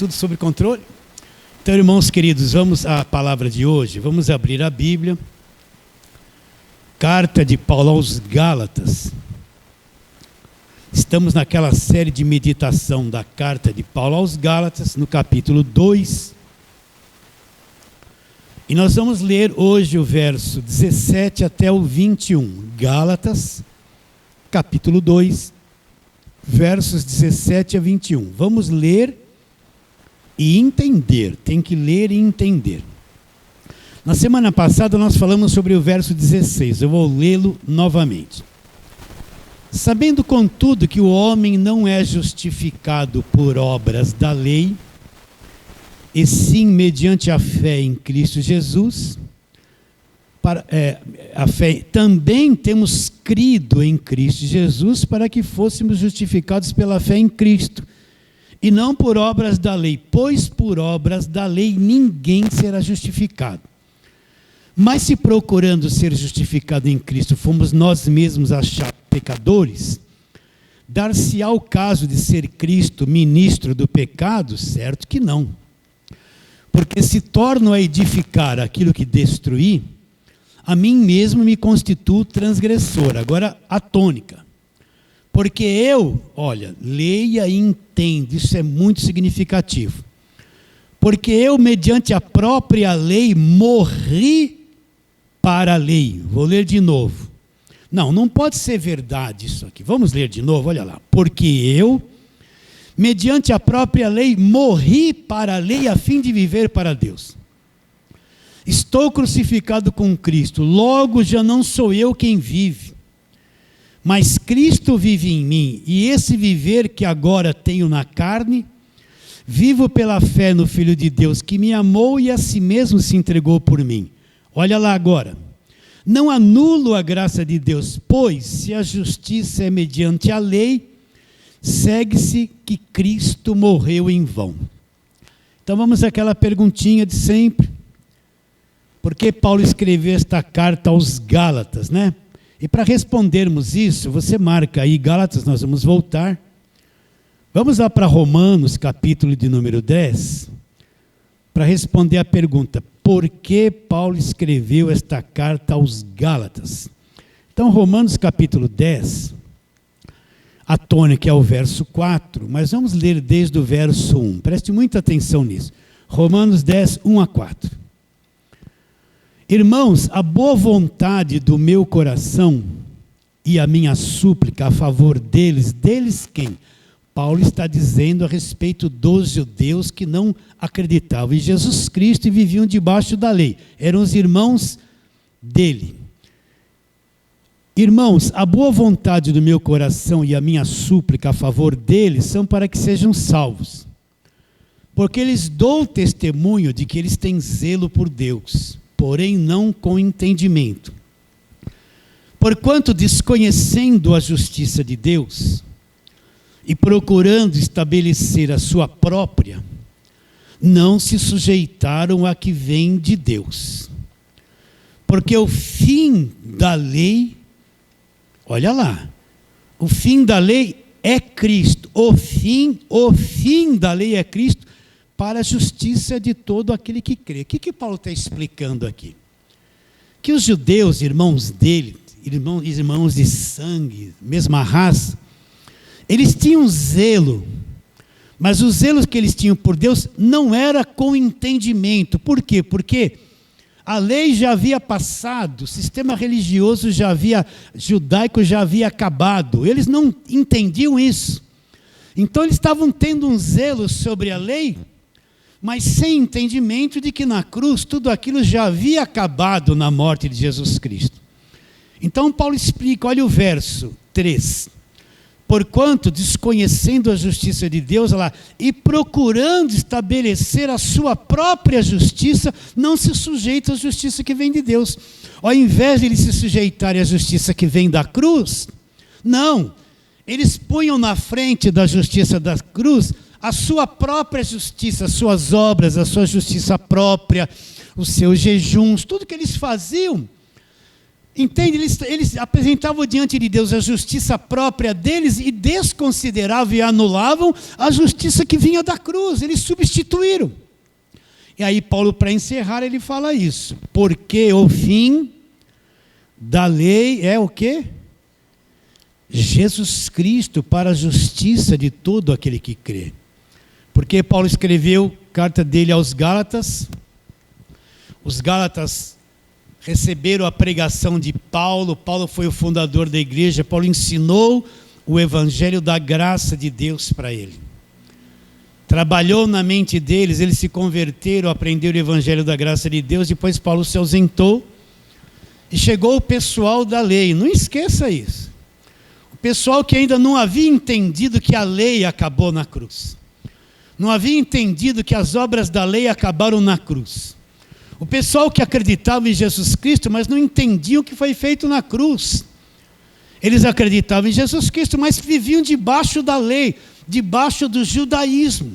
Tudo sob controle? Então, irmãos queridos, vamos à palavra de hoje. Vamos abrir a Bíblia. Carta de Paulo aos Gálatas. Estamos naquela série de meditação da carta de Paulo aos Gálatas, no capítulo 2. E nós vamos ler hoje o verso 17 até o 21. Gálatas, capítulo 2, versos 17 a 21. Vamos ler e entender. Tem que ler e entender. Na semana passada nós falamos sobre o verso 16. Eu vou lê-lo novamente. Sabendo, contudo, que o homem não é justificado por obras da lei, e sim mediante a fé em Cristo Jesus, também temos crido em Cristo Jesus para que fôssemos justificados pela fé em Cristo, e não por obras da lei, pois por obras da lei ninguém será justificado. Mas se procurando ser justificado em Cristo, fomos nós mesmos achados pecadores, dar-se-á o caso de ser Cristo ministro do pecado? Certo que não. Porque se torno a edificar aquilo que destruí, a mim mesmo me constituo transgressor. Agora a tônica. Porque eu, olha, leia e entenda, isso é muito significativo. Porque eu, mediante a própria lei, morri para a lei. Vou ler de novo. Não pode ser verdade isso aqui. Vamos ler de novo, olha lá. Porque eu, mediante a própria lei, morri para a lei a fim de viver para Deus. Estou crucificado com Cristo, logo já não sou eu quem vive, mas Cristo vive em mim, e esse viver que agora tenho na carne, vivo pela fé no Filho de Deus, que me amou e a si mesmo se entregou por mim. Olha lá agora. Não anulo a graça de Deus, pois se a justiça é mediante a lei, segue-se que Cristo morreu em vão. Então vamos àquela perguntinha de sempre. Por que Paulo escreveu esta carta aos Gálatas, né? E para respondermos isso, você marca aí Gálatas, nós vamos voltar. Vamos lá para Romanos, capítulo de número 10, para responder a pergunta, por que Paulo escreveu esta carta aos Gálatas? Então, Romanos, capítulo 10, a tônica é o verso 4, mas vamos ler desde o verso 1. Preste muita atenção nisso. Romanos 10, 1 a 4. Irmãos, a boa vontade do meu coração e a minha súplica a favor deles quem? Paulo está dizendo a respeito dos judeus que não acreditavam em Jesus Cristo e viviam debaixo da lei. Eram os irmãos dele. Irmãos, a boa vontade do meu coração e a minha súplica a favor deles são para que sejam salvos. Porque lhes dou testemunho de que eles têm zelo por Deus, porém não com entendimento. Porquanto, desconhecendo a justiça de Deus e procurando estabelecer a sua própria, não se sujeitaram a que vem de Deus. Porque o fim da lei, olha lá, o fim da lei é Cristo. O fim da lei é Cristo, para a justiça de todo aquele que crê. O que Paulo está explicando aqui? Que os judeus, irmãos dele, irmãos de sangue, mesma raça, eles tinham zelo, mas o zelo que eles tinham por Deus não era com entendimento. Por quê? Porque a lei já havia passado, o sistema religioso judaico já havia acabado, eles não entendiam isso. Então eles estavam tendo um zelo sobre a lei, mas sem entendimento de que na cruz tudo aquilo já havia acabado na morte de Jesus Cristo. Então Paulo explica, olha o verso 3. Porquanto, desconhecendo a justiça de Deus, olha lá, e procurando estabelecer a sua própria justiça, não se sujeita à justiça que vem de Deus. Ao invés de eles se sujeitarem à justiça que vem da cruz, não, eles punham na frente da justiça da cruz a sua própria justiça, as suas obras, a sua justiça própria, os seus jejuns, tudo que eles faziam Entende? Eles apresentavam diante de Deus a justiça própria deles e desconsideravam e anulavam a justiça que vinha da cruz. Eles substituíram. E aí Paulo, para encerrar, ele fala isso. Porque o fim da lei é o quê? Jesus Cristo para a justiça de todo aquele que crê. Porque Paulo escreveu carta dele aos Gálatas. Os Gálatas receberam a pregação de Paulo. Paulo foi o fundador da igreja. Paulo ensinou o evangelho da graça de Deus para ele. Trabalhou na mente deles, eles se converteram, aprenderam o evangelho da graça de Deus. Depois Paulo se ausentou e chegou o pessoal da lei. Não esqueça isso. O pessoal que ainda não havia entendido que a lei acabou na cruz. Não havia entendido que as obras da lei acabaram na cruz. O pessoal que acreditava em Jesus Cristo, mas não entendiam o que foi feito na cruz. Eles acreditavam em Jesus Cristo, mas viviam debaixo da lei, debaixo do judaísmo.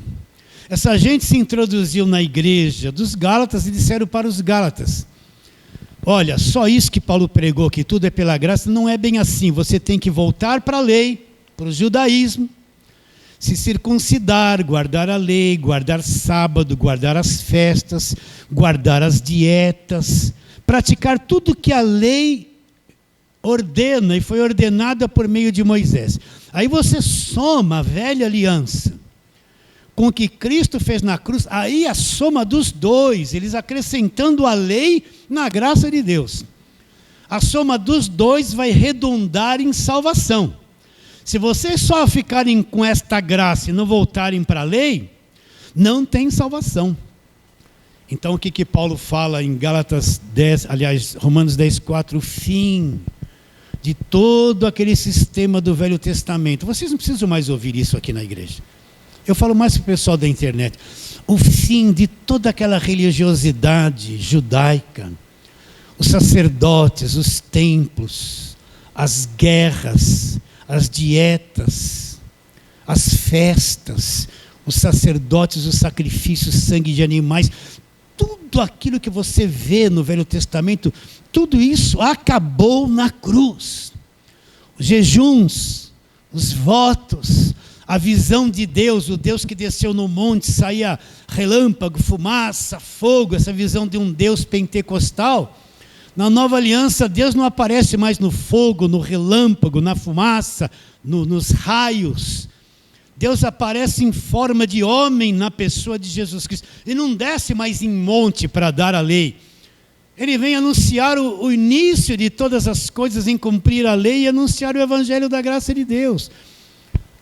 Essa gente se introduziu na igreja dos Gálatas e disseram para os Gálatas: olha, só isso que Paulo pregou, que tudo é pela graça, não é bem assim. Você tem que voltar para a lei, para o judaísmo, se circuncidar, guardar a lei, guardar sábado, guardar as festas, guardar as dietas, praticar tudo que a lei ordena e foi ordenada por meio de Moisés. Aí você soma a velha aliança com o que Cristo fez na cruz, aí a soma dos dois, eles acrescentando a lei na graça de Deus. A soma dos dois vai redundar em salvação. Se vocês só ficarem com esta graça e não voltarem para a lei, não tem salvação. Então o que Paulo fala em Gálatas 10, aliás, Romanos 10:4, o fim de todo aquele sistema do Velho Testamento. Vocês não precisam mais ouvir isso aqui na igreja. Eu falo mais para o pessoal da internet. O fim de toda aquela religiosidade judaica, os sacerdotes, os templos, as guerras, as dietas, as festas, os sacerdotes, os sacrifícios, sangue de animais, tudo aquilo que você vê no Velho Testamento, tudo isso acabou na cruz. Os jejuns, os votos, a visão de Deus, o Deus que desceu no monte, saía relâmpago, fumaça, fogo, essa visão de um Deus pentecostal. Na nova aliança, Deus não aparece mais no fogo, no relâmpago, na fumaça, nos raios. Deus aparece em forma de homem na pessoa de Jesus Cristo. Ele não desce mais em monte para dar a lei. Ele vem anunciar o início de todas as coisas, em cumprir a lei e anunciar o evangelho da graça de Deus.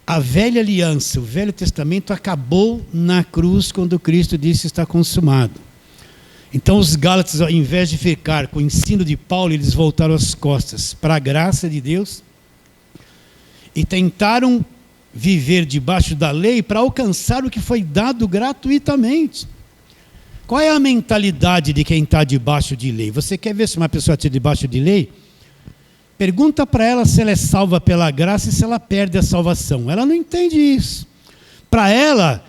A velha aliança, o Velho Testamento acabou na cruz quando Cristo disse está consumado. Então os Gálatas, ao invés de ficar com o ensino de Paulo, eles voltaram as costas para a graça de Deus e tentaram viver debaixo da lei para alcançar o que foi dado gratuitamente. Qual é a mentalidade de quem está debaixo de lei? Você quer ver se uma pessoa está debaixo de lei? Pergunta para ela se ela é salva pela graça e se ela perde a salvação. Ela não entende isso. Para ela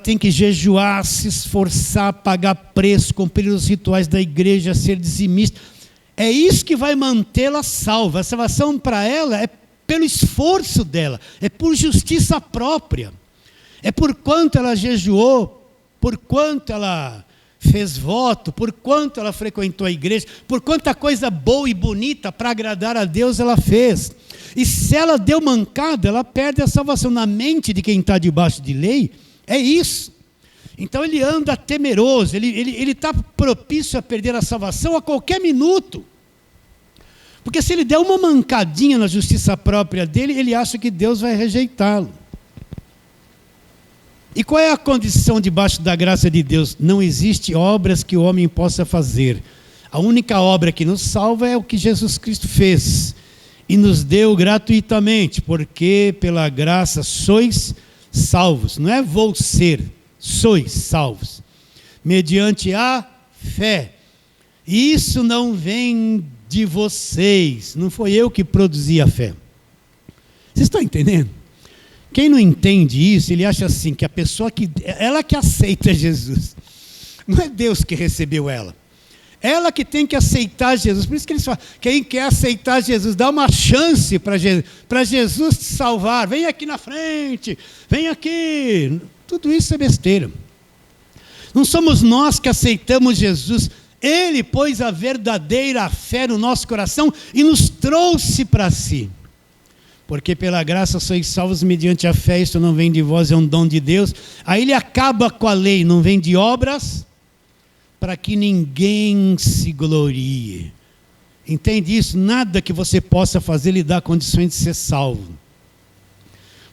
tem que jejuar, se esforçar, pagar preço, cumprir os rituais da igreja, ser dizimista. É isso que vai mantê-la salva. A salvação para ela é pelo esforço dela, é por justiça própria. É por quanto ela jejuou, por quanto ela fez voto, por quanto ela frequentou a igreja, por quanta coisa boa e bonita para agradar a Deus ela fez. E se ela deu mancada, ela perde a salvação. Na mente de quem está debaixo de lei, é isso. Então ele anda temeroso, ele está propício a perder a salvação a qualquer minuto. Porque se ele der uma mancadinha na justiça própria dele, ele acha que Deus vai rejeitá-lo. E qual é a condição debaixo da graça de Deus? Não existe obras que o homem possa fazer. A única obra que nos salva é o que Jesus Cristo fez. E nos deu gratuitamente, porque pela graça sois salvos. Não é vou ser, sois salvos. Mediante a fé. E isso não vem de vocês. Não foi eu que produzi a fé. Vocês estão entendendo? Quem não entende isso, ele acha assim, que a pessoa ela que aceita Jesus. Não é Deus que recebeu ela. Ela que tem que aceitar Jesus. Por isso que eles falam, quem quer aceitar Jesus, dá uma chance para Jesus te salvar. Vem aqui na frente, vem aqui. Tudo isso é besteira. Não somos nós que aceitamos Jesus. Ele pôs a verdadeira fé no nosso coração e nos trouxe para si. Porque pela graça sois salvos mediante a fé, isso não vem de vós, é um dom de Deus. Aí ele acaba com a lei, não vem de obras, para que ninguém se glorie. Entende isso? Nada que você possa fazer lhe dá condições de ser salvo.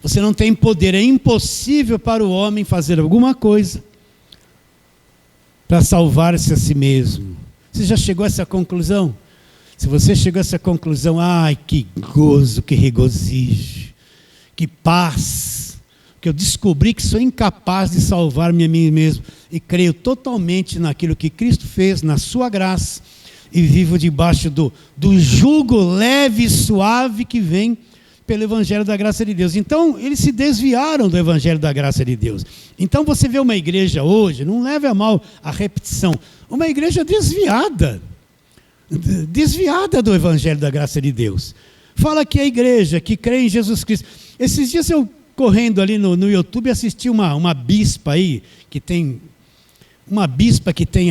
Você não tem poder, é impossível para o homem fazer alguma coisa para salvar-se a si mesmo. Você já chegou a essa conclusão? Se você chegou a essa conclusão, ai, que gozo, que regozijo, que paz, que eu descobri que sou incapaz de salvar-me a mim mesmo e creio totalmente naquilo que Cristo fez, na sua graça, e vivo debaixo do jugo leve e suave que vem pelo Evangelho da graça de Deus. Então, eles se desviaram do Evangelho da graça de Deus. Então, você vê uma igreja hoje, não leve a mal a repetição, uma igreja desviada do Evangelho da graça de Deus. Fala que a igreja que crê em Jesus Cristo. Esses dias eu, correndo ali no YouTube, assisti uma bispa aí, que tem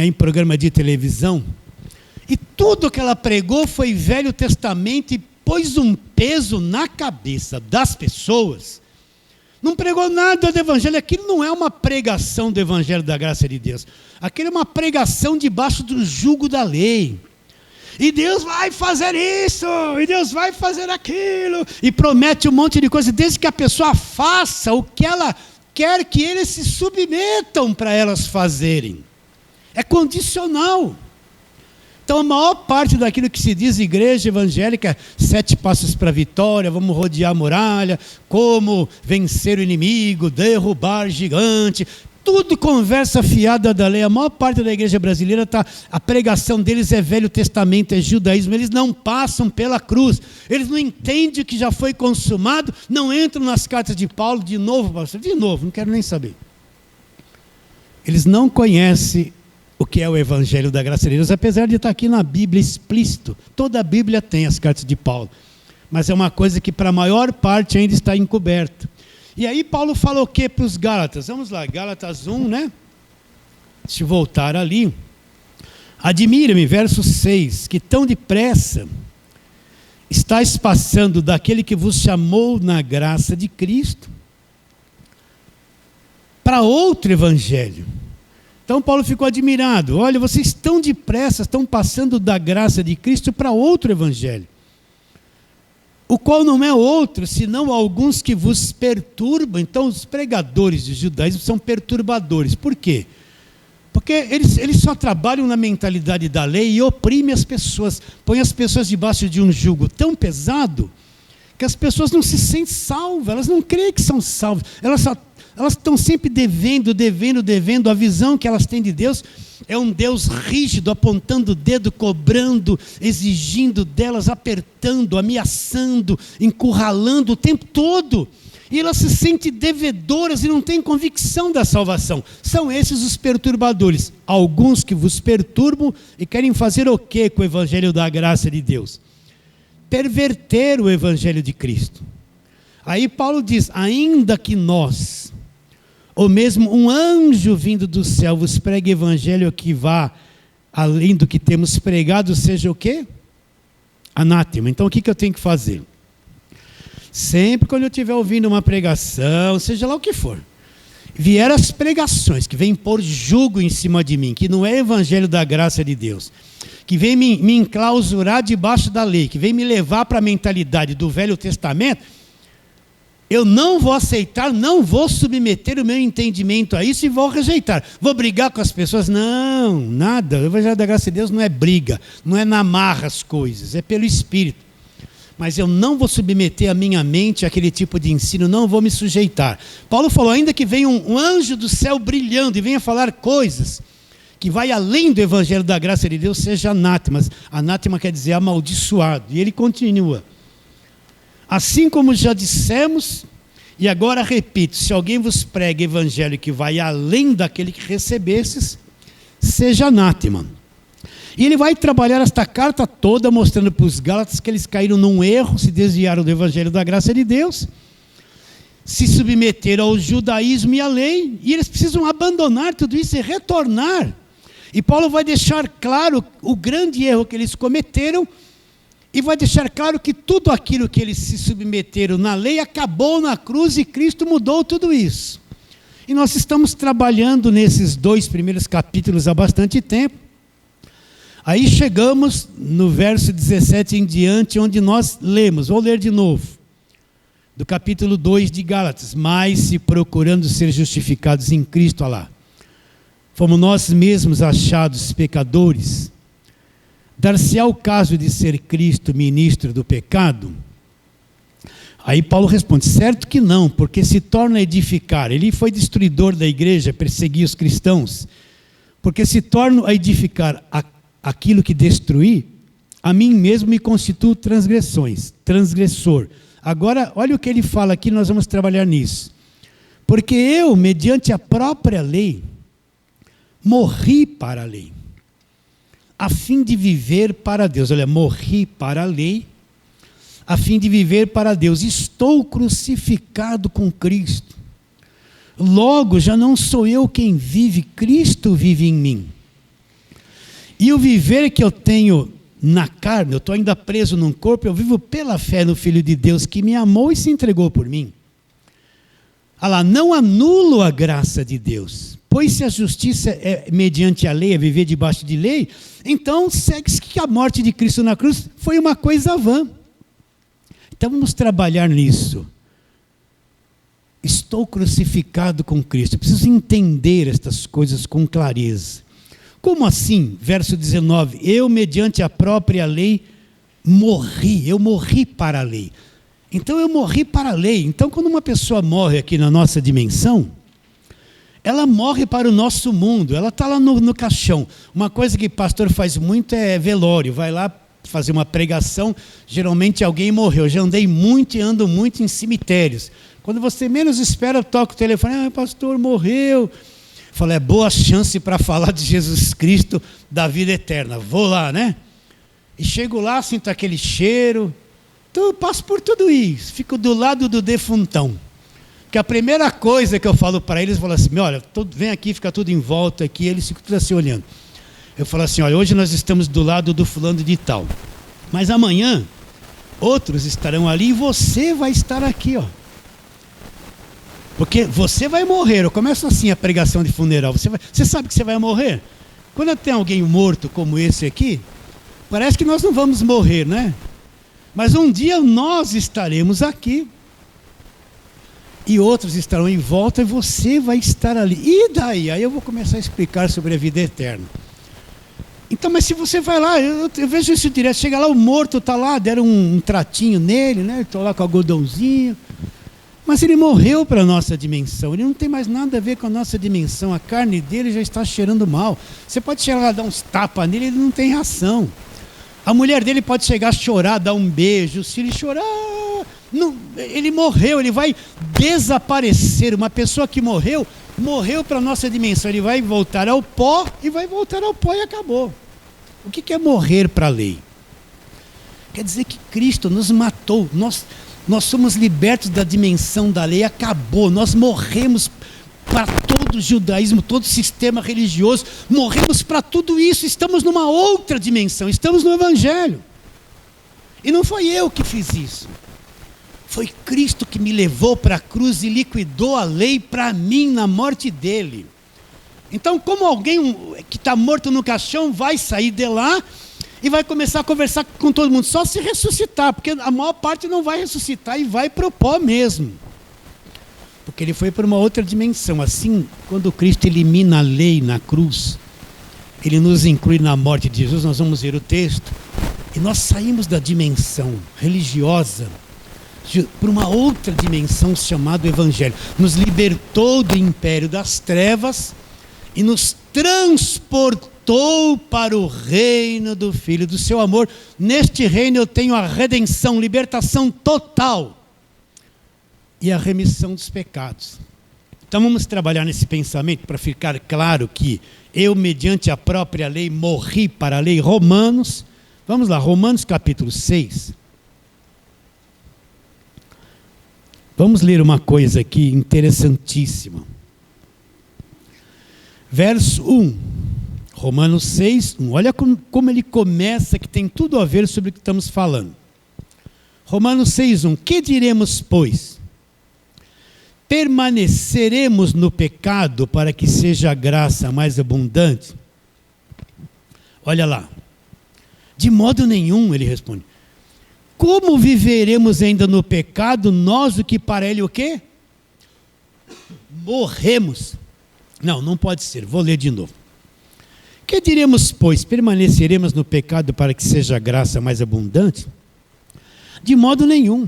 aí em programa de televisão, e tudo que ela pregou foi Velho Testamento e pôs um peso na cabeça das pessoas. Não pregou nada do Evangelho. Aquilo não é uma pregação do Evangelho da graça de Deus. Aquilo é uma pregação debaixo do jugo da lei. E Deus vai fazer isso, e Deus vai fazer aquilo, e promete um monte de coisa, desde que a pessoa faça o que ela quer que eles se submetam para elas fazerem. É condicional. Então a maior parte daquilo que se diz igreja evangélica, 7 passos para a vitória, vamos rodear a muralha, como vencer o inimigo, derrubar gigante, tudo conversa fiada da lei. A maior parte da igreja brasileira, a pregação deles é Velho Testamento, é judaísmo. Eles não passam pela cruz, eles não entendem o que já foi consumado, não entram nas cartas de Paulo. De novo, não quero nem saber. Eles não conhecem o que é o Evangelho da graça de Deus, apesar de estar aqui na Bíblia explícito. Toda a Bíblia tem as cartas de Paulo, mas é uma coisa que para a maior parte ainda está encoberta. E aí Paulo falou o que para os Gálatas? Vamos lá, Gálatas 1, né? Deixa eu voltar ali. Admira-me, verso 6, que tão depressa estáis passando daquele que vos chamou na graça de Cristo para outro evangelho. Então Paulo ficou admirado. Olha, vocês tão depressa estão passando da graça de Cristo para outro evangelho, o qual não é outro, senão alguns que vos perturbam. Então os pregadores do judaísmo são perturbadores. Por quê? Porque eles só trabalham na mentalidade da lei e oprimem as pessoas, põem as pessoas debaixo de um jugo tão pesado, que as pessoas não se sentem salvas, elas não creem que são salvas, elas estão sempre devendo. A visão que elas têm de Deus é um Deus rígido, apontando o dedo, cobrando, exigindo delas, apertando, ameaçando, encurralando o tempo todo. E elas se sentem devedoras e não têm convicção da salvação. São esses os perturbadores. Alguns que vos perturbam e querem fazer o quê com o Evangelho da graça de Deus? Perverter o Evangelho de Cristo. Aí Paulo diz, ainda que nós, ou mesmo um anjo vindo do céu vos pregue evangelho que vá além do que temos pregado, seja o quê? Anátema. Então o que eu tenho que fazer? Sempre quando eu estiver ouvindo uma pregação, seja lá o que for, vier as pregações que vêm pôr jugo em cima de mim, que não é evangelho da graça de Deus, que vem me enclausurar debaixo da lei, que vem me levar para a mentalidade do Velho Testamento, eu não vou aceitar, não vou submeter o meu entendimento a isso e vou rejeitar. Vou brigar com as pessoas? Não, nada. O Evangelho da graça de Deus não é briga, não é na marra as coisas, é pelo Espírito. Mas eu não vou submeter a minha mente àquele tipo de ensino, não vou me sujeitar. Paulo falou, ainda que venha um anjo do céu brilhando e venha falar coisas que vai além do Evangelho da graça de Deus, seja anátema. Anátema quer dizer amaldiçoado. E ele continua. Assim como já dissemos, e agora repito, se alguém vos prega evangelho que vai além daquele que recebestes, seja anátema. E ele vai trabalhar esta carta toda mostrando para os Gálatas que eles caíram num erro, se desviaram do evangelho da graça de Deus, se submeteram ao judaísmo e à lei, e eles precisam abandonar tudo isso e retornar. E Paulo vai deixar claro o grande erro que eles cometeram, e vai deixar claro que tudo aquilo que eles se submeteram na lei acabou na cruz, e Cristo mudou tudo isso. E nós estamos trabalhando nesses 2 primeiros capítulos há bastante tempo. Aí chegamos no verso 17 em diante, onde nós lemos, vou ler de novo, do capítulo 2 de Gálatas: mas se procurando ser justificados em Cristo, olha lá, fomos nós mesmos achados pecadores, dar-se-á o caso de ser Cristo ministro do pecado? Aí Paulo responde: certo que não, porque se torna a edificar. Ele foi destruidor da igreja, perseguia os cristãos. Porque se torno a edificar aquilo que destruí, a mim mesmo me constituo transgressor. Agora, olha o que ele fala aqui, nós vamos trabalhar nisso. Porque eu, mediante a própria lei, morri para a lei, a fim de viver para Deus. Olha, morri para a lei, a fim de viver para Deus. Estou crucificado com Cristo. Logo, já não sou eu quem vive, Cristo vive em mim. E o viver que eu tenho na carne, eu estou ainda preso num corpo, eu vivo pela fé no Filho de Deus, que me amou e se entregou por mim. Olha lá, não anulo a graça de Deus, pois se a justiça é mediante a lei, é viver debaixo de lei, então segue-se que a morte de Cristo na cruz foi uma coisa vã. Então vamos trabalhar nisso. Estou crucificado com Cristo. Eu preciso entender estas coisas com clareza. Como assim? Verso 19, eu mediante a própria lei morri, eu morri para a lei. Então eu morri para a lei. Então quando uma pessoa morre aqui na nossa dimensão, ela morre para o nosso mundo, ela está lá no caixão. Uma coisa que o pastor faz muito é velório, vai lá fazer uma pregação, geralmente alguém morreu. Eu já andei muito e ando muito em cemitérios. Quando você menos espera, toca o telefone, pastor, morreu. Fala, é boa chance para falar de Jesus Cristo, da vida eterna. Vou lá, né? E chego lá, sinto aquele cheiro. Então eu passo por tudo isso. Fico do lado do defuntão. Que a primeira coisa que eu falo para eles, eu falo assim, olha, vem aqui, fica tudo em volta aqui. Eles ficam tudo assim olhando. Eu falo assim, olha, hoje nós estamos do lado do fulano de tal. Mas amanhã, outros estarão ali e você vai estar aqui, ó. Porque você vai morrer. Eu começo assim a pregação de funeral. Você sabe que você vai morrer? Quando tem alguém morto como esse aqui, parece que nós não vamos morrer, né? Mas um dia nós estaremos aqui. E outros estarão em volta e você vai estar ali. E daí? Aí eu vou começar a explicar sobre a vida eterna. Então, mas se você vai lá, eu vejo isso direto. Chega lá, o morto está lá, deram um tratinho nele, né? Estou lá com algodãozinho. Mas ele morreu para a nossa dimensão, ele não tem mais nada a ver com a nossa dimensão, a carne dele já está cheirando mal. Você pode chegar lá, dar uns tapas nele, ele não tem reação. A mulher dele pode chegar a chorar, dar um beijo, se ele chorar, não, ele morreu, ele vai desaparecer. Uma pessoa que morreu para a nossa dimensão, ele vai voltar ao pó e acabou. O que é morrer para a lei? Quer dizer que Cristo nos matou, nós somos libertos da dimensão da lei, acabou, nós morremos para todo o judaísmo, todo o sistema religioso, morremos para tudo isso, estamos numa outra dimensão, estamos no Evangelho. E não foi eu que fiz isso, foi Cristo que me levou para a cruz e liquidou a lei para mim na morte dele. Então, como alguém que está morto no caixão vai sair de lá e vai começar a conversar com todo mundo, só se ressuscitar, porque a maior parte não vai ressuscitar e vai pro pó mesmo. Porque ele foi para uma outra dimensão. Assim, quando Cristo elimina a lei na cruz, ele nos inclui na morte de Jesus, nós vamos ver o texto, e nós saímos da dimensão religiosa para uma outra dimensão chamada Evangelho. Nos libertou do império das trevas e nos transportou para o reino do Filho do seu amor. Neste reino eu tenho a redenção, libertação total e a remissão dos pecados. Então vamos trabalhar nesse pensamento para ficar claro que eu, mediante a própria lei, morri para a lei. Romanos, vamos lá, Romanos capítulo 6. Vamos ler uma coisa aqui interessantíssima. Verso 1, Romanos 6, 1. Olha como ele começa, que tem tudo a ver sobre o que estamos falando. Romanos 6, 1. Que diremos, pois? Permaneceremos no pecado para que seja a graça mais abundante? Olha lá. De modo nenhum, ele responde. Como viveremos ainda no pecado, nós o que para ele o quê? Morremos. Não pode ser. Vou ler de novo. Que diremos, pois? Permaneceremos no pecado para que seja a graça mais abundante? De modo nenhum.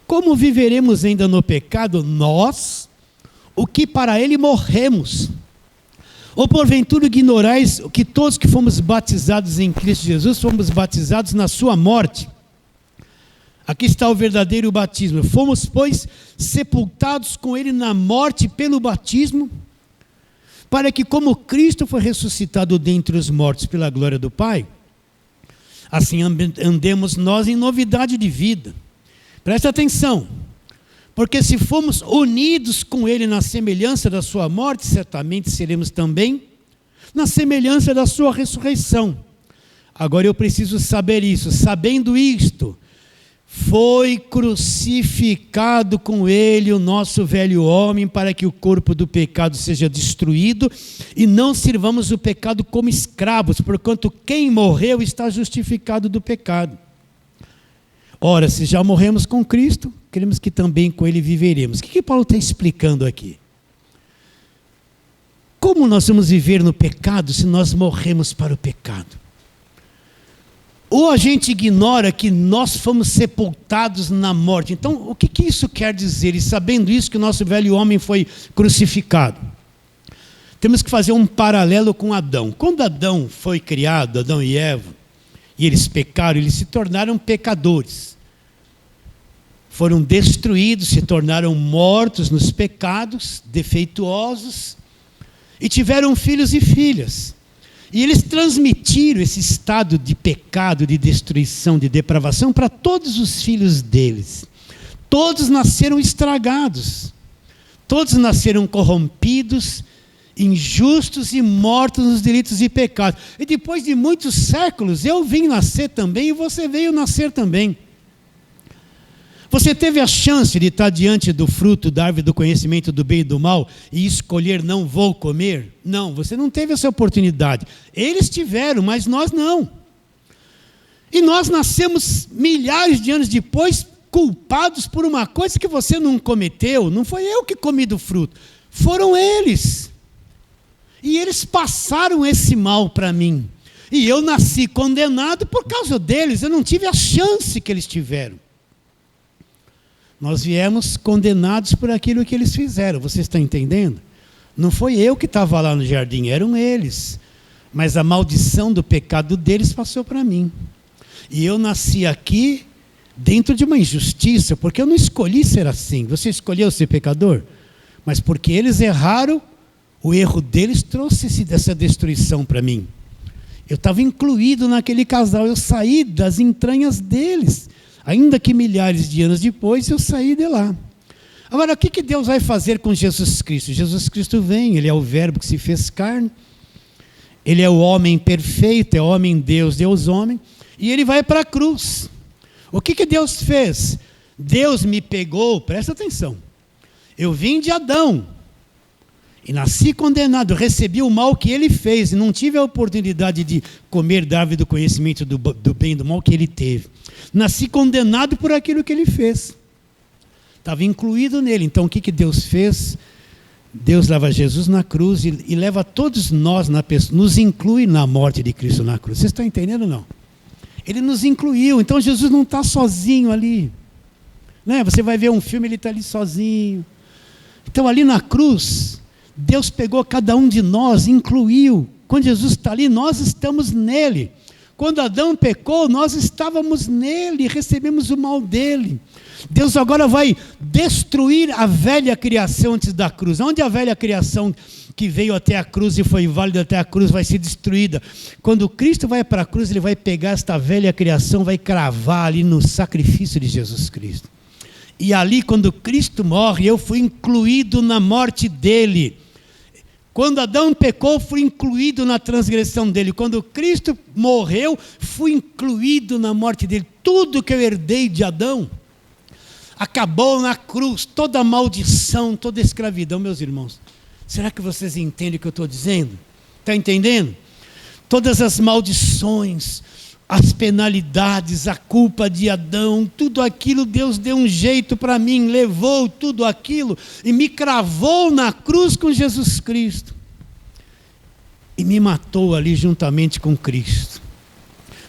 Como viveremos ainda no pecado, nós, o que para ele morremos? Ou porventura ignorais que todos que fomos batizados em Cristo Jesus, fomos batizados na sua morte? Aqui está o verdadeiro batismo. Fomos, pois, sepultados com ele na morte pelo batismo, para que como Cristo foi ressuscitado dentre os mortos pela glória do Pai, assim andemos nós em novidade de vida. Presta atenção, porque se fomos unidos com ele na semelhança da sua morte, certamente seremos também na semelhança da sua ressurreição. Agora eu preciso saber isso. Sabendo isto, foi crucificado com ele o nosso velho homem, para que o corpo do pecado seja destruído e não sirvamos o pecado como escravos, porquanto quem morreu está justificado do pecado. Ora, se já morremos com Cristo, queremos que também com ele viveremos. O que Paulo está explicando aqui? Como nós vamos viver no pecado se nós morremos para o pecado? Ou a gente ignora que nós fomos sepultados na morte. Então, o que isso quer dizer? E sabendo isso, que o nosso velho homem foi crucificado. Temos que fazer um paralelo com Adão. Quando Adão foi criado, Adão e Eva, e eles pecaram, eles se tornaram pecadores. Foram destruídos, se tornaram mortos nos pecados, defeituosos, e tiveram filhos e filhas. E eles transmitiram esse estado de pecado, de destruição, de depravação para todos os filhos deles. Todos nasceram estragados. Todos nasceram corrompidos, injustos e mortos nos delitos e pecados. E depois de muitos séculos, eu vim nascer também e você veio nascer também. Você teve a chance de estar diante do fruto da árvore do conhecimento do bem e do mal e escolher não vou comer? Não, você não teve essa oportunidade. Eles tiveram, mas nós não. E nós nascemos milhares de anos depois, culpados por uma coisa que você não cometeu. Não foi eu que comi do fruto, foram eles. E eles passaram esse mal para mim. E eu nasci condenado por causa deles. Eu não tive a chance que eles tiveram. Nós viemos condenados por aquilo que eles fizeram. Você está entendendo? Não foi eu que estava lá no jardim, eram eles. Mas a maldição do pecado deles passou para mim. E eu nasci aqui dentro de uma injustiça, porque eu não escolhi ser assim. Você escolheu ser pecador? Mas porque eles erraram, o erro deles trouxe essa destruição para mim. Eu estava incluído naquele casal, eu saí das entranhas deles. Ainda que milhares de anos depois, eu saí de lá. Agora, o que Deus vai fazer com Jesus Cristo? Jesus Cristo vem, Ele é o verbo que se fez carne, Ele é o homem perfeito, é o homem Deus, Deus homem, e Ele vai para a cruz. O que Deus fez? Deus me pegou, presta atenção, eu vim de Adão, e nasci condenado, recebi o mal que ele fez, e não tive a oportunidade de comer da árvore do conhecimento do bem e do mal que ele teve. Nasci condenado por aquilo que ele fez. Estava incluído nele. Então o que Deus fez? Deus leva Jesus na cruz e leva todos nós, nos inclui na morte de Cristo na cruz. Vocês estão entendendo ou não? Ele nos incluiu, então Jesus não está sozinho ali. Né? Você vai ver um filme, ele está ali sozinho. Então ali na cruz, Deus pegou cada um de nós, incluiu. Quando Jesus está ali, nós estamos nele. Quando Adão pecou, nós estávamos nele, recebemos o mal dele. Deus agora vai destruir a velha criação antes da cruz. Onde a velha criação que veio até a cruz e foi válida até a cruz vai ser destruída. Quando Cristo vai para a cruz, ele vai pegar esta velha criação, vai cravar ali no sacrifício de Jesus Cristo. E ali, quando Cristo morre, eu fui incluído na morte dele. Quando Adão pecou, fui incluído na transgressão dele. Quando Cristo morreu, fui incluído na morte dele. Tudo que eu herdei de Adão acabou na cruz. Toda maldição, toda escravidão, meus irmãos. Será que vocês entendem o que eu estou dizendo? Está entendendo? Todas as maldições, as penalidades, a culpa de Adão, tudo aquilo, Deus deu um jeito para mim, levou tudo aquilo e me cravou na cruz com Jesus Cristo. E me matou ali juntamente com Cristo.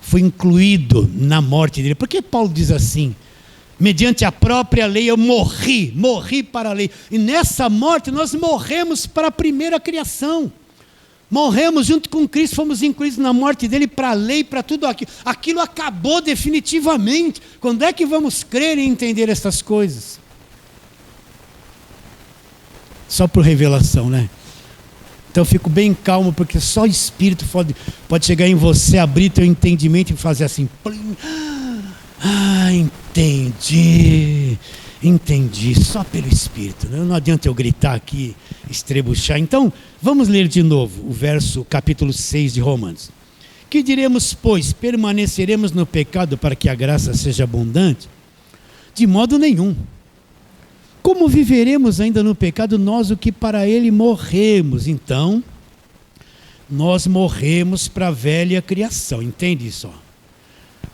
Fui incluído na morte dele. Por que Paulo diz assim? Mediante a própria lei eu morri para a lei. E nessa morte nós morremos para a primeira criação. Morremos junto com Cristo, fomos incluídos na morte dele para a lei, para tudo aquilo. Aquilo acabou definitivamente. Quando é que vamos crer e entender essas coisas? Só por revelação, né? Então eu fico bem calmo, porque só o Espírito pode chegar em você, abrir teu entendimento e fazer assim. Plim. Entendi, só pelo Espírito, né? Não adianta eu gritar aqui, estrebuchar. Então, vamos ler de novo o capítulo 6 de Romanos. Que diremos, pois, permaneceremos no pecado para que a graça seja abundante? De modo nenhum. Como viveremos ainda no pecado, nós o que para ele morremos? Então, nós morremos para a velha criação, entende isso?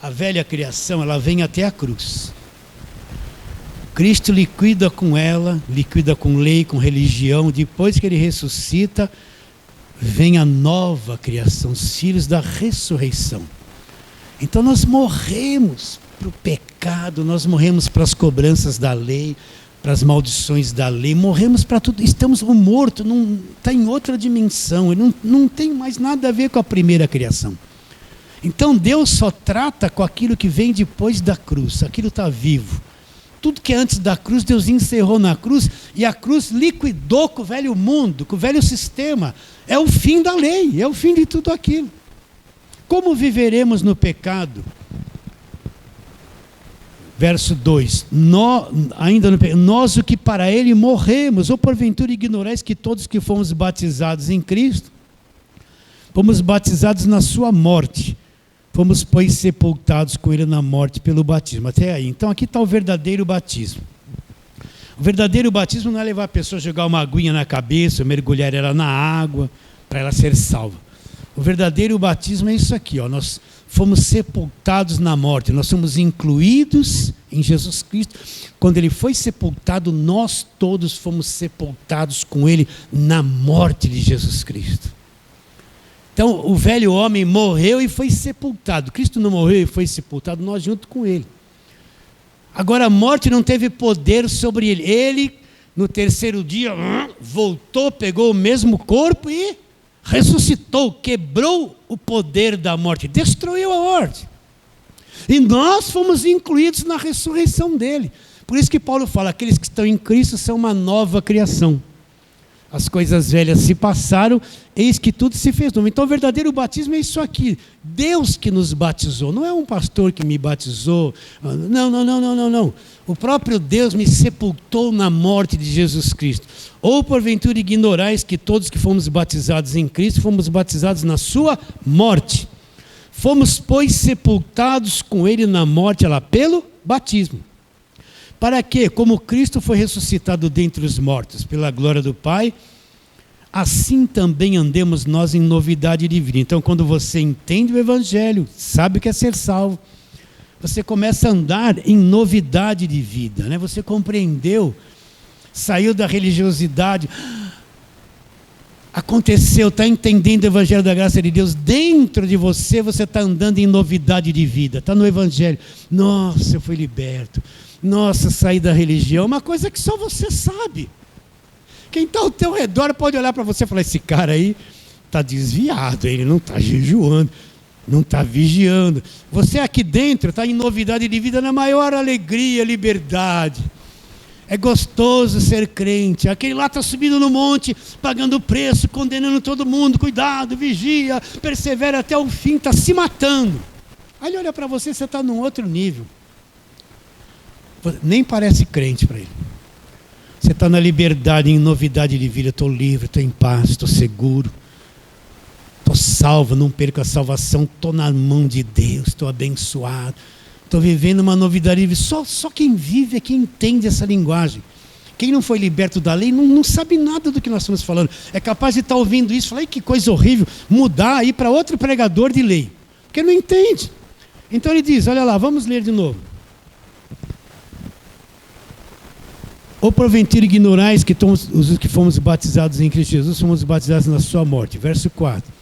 A velha criação, ela vem até a cruz. Cristo liquida com ela, liquida com lei, com religião. Depois que ele ressuscita, vem a nova criação, os filhos da ressurreição. Então nós morremos para o pecado, nós morremos para as cobranças da lei, para as maldições da lei, morremos para tudo. Estamos mortos, está em outra dimensão, não tem mais nada a ver com a primeira criação. Então Deus só trata com aquilo que vem depois da cruz, aquilo está vivo. Tudo que é antes da cruz, Deus encerrou na cruz, e a cruz liquidou com o velho mundo, com o velho sistema. É o fim da lei, é o fim de tudo aquilo. Como viveremos no pecado? Verso 2, nós o que para ele morremos, ou porventura ignorais que todos que fomos batizados em Cristo, fomos batizados na sua morte. Fomos, pois, sepultados com ele na morte pelo batismo. Até aí. Então aqui está o verdadeiro batismo. O verdadeiro batismo não é levar a pessoa a jogar uma aguinha na cabeça, mergulhar ela na água, para ela ser salva. O verdadeiro batismo é isso aqui, ó. Nós fomos sepultados na morte, nós somos incluídos em Jesus Cristo. Quando ele foi sepultado, nós todos fomos sepultados com ele na morte de Jesus Cristo. Então, o velho homem morreu e foi sepultado. Cristo não morreu e foi sepultado, nós junto com ele. Agora, a morte não teve poder sobre ele. Ele, no terceiro dia, voltou, pegou o mesmo corpo e ressuscitou, quebrou o poder da morte, destruiu a morte. E nós fomos incluídos na ressurreição dele. Por isso que Paulo fala, aqueles que estão em Cristo são uma nova criação. As coisas velhas se passaram, eis que tudo se fez novo. Então o verdadeiro batismo é isso aqui. Deus que nos batizou, não é um pastor que me batizou. Não. O próprio Deus me sepultou na morte de Jesus Cristo. Ou porventura ignorais que todos que fomos batizados em Cristo, fomos batizados na sua morte. Fomos, pois, sepultados com ele na morte, pelo batismo. Para que, como Cristo foi ressuscitado dentre os mortos, pela glória do Pai, assim também andemos nós em novidade de vida. Então, quando você entende o Evangelho, sabe o que é ser salvo, você começa a andar em novidade de vida, né? Você compreendeu, saiu da religiosidade, aconteceu, está entendendo o Evangelho da graça de Deus, dentro de você, você está andando em novidade de vida, está no Evangelho. Nossa, eu fui liberto. Nossa, sair da religião, uma coisa que só você sabe. Quem está ao teu redor pode olhar para você e falar, esse cara aí está desviado, ele não está jejuando. Não está vigiando. Você aqui dentro está em novidade de vida na maior alegria, liberdade. É gostoso ser crente. Aquele lá está subindo no monte, pagando preço, condenando todo mundo. Cuidado, vigia, persevera até o fim, está se matando. Aí ele olha para você, você está num outro nível. Nem parece crente para ele. Você está na liberdade, em novidade de vida. Estou livre, estou em paz, estou seguro. Estou salvo, não perco a salvação. Estou na mão de Deus, estou abençoado. Estou vivendo uma novidade de vida. Só quem vive é quem entende essa linguagem. Quem não foi liberto da lei não sabe nada do que nós estamos falando. É capaz de estar ouvindo isso e falar, que coisa horrível, mudar aí para outro pregador de lei. Porque não entende. Então ele diz, olha lá, vamos ler de novo. Ou porventura ignorais que os que fomos batizados em Cristo Jesus, fomos batizados na sua morte. Verso 4.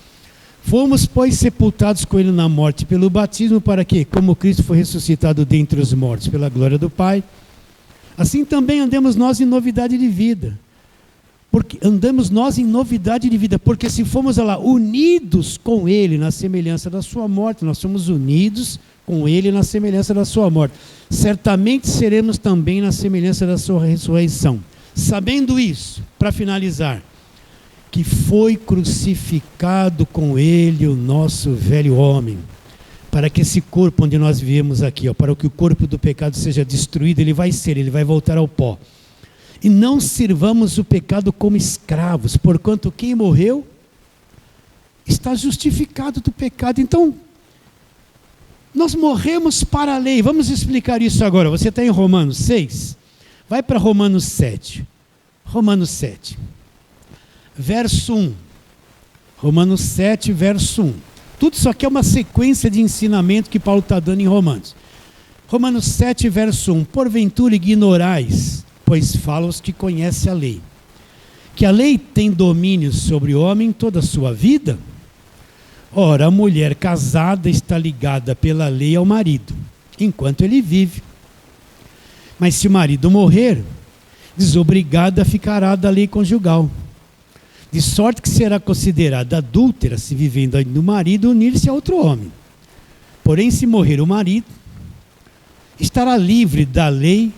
Fomos, pois, sepultados com ele na morte pelo batismo, para que, como Cristo foi ressuscitado dentre os mortos pela glória do Pai, assim também andemos nós em novidade de vida. Porque andamos nós em novidade de vida, porque se fomos lá unidos com ele na semelhança da sua morte, nós somos unidos com ele na semelhança da sua morte. Certamente seremos também na semelhança da sua ressurreição. Sabendo isso, para finalizar, que foi crucificado com ele o nosso velho homem, para que esse corpo onde nós vivemos aqui, para que o corpo do pecado seja destruído, ele vai voltar ao pó. E não sirvamos o pecado como escravos, porquanto quem morreu está justificado do pecado. Então, nós morremos para a lei. Vamos explicar isso agora. Você está em Romanos 6? Vai para Romanos 7. Romanos 7. Verso 1. Romanos 7, verso 1. Tudo isso aqui é uma sequência de ensinamento que Paulo está dando em Romanos. Romanos 7, verso 1. Porventura ignorais, pois fala os que conhecem a lei, que a lei tem domínio sobre o homem toda a sua vida? Ora, a mulher casada está ligada pela lei ao marido, enquanto ele vive. Mas se o marido morrer, desobrigada ficará da lei conjugal. De sorte que será considerada adúltera se vivendo ainda o marido unir-se a outro homem. Porém, se morrer o marido, estará livre da lei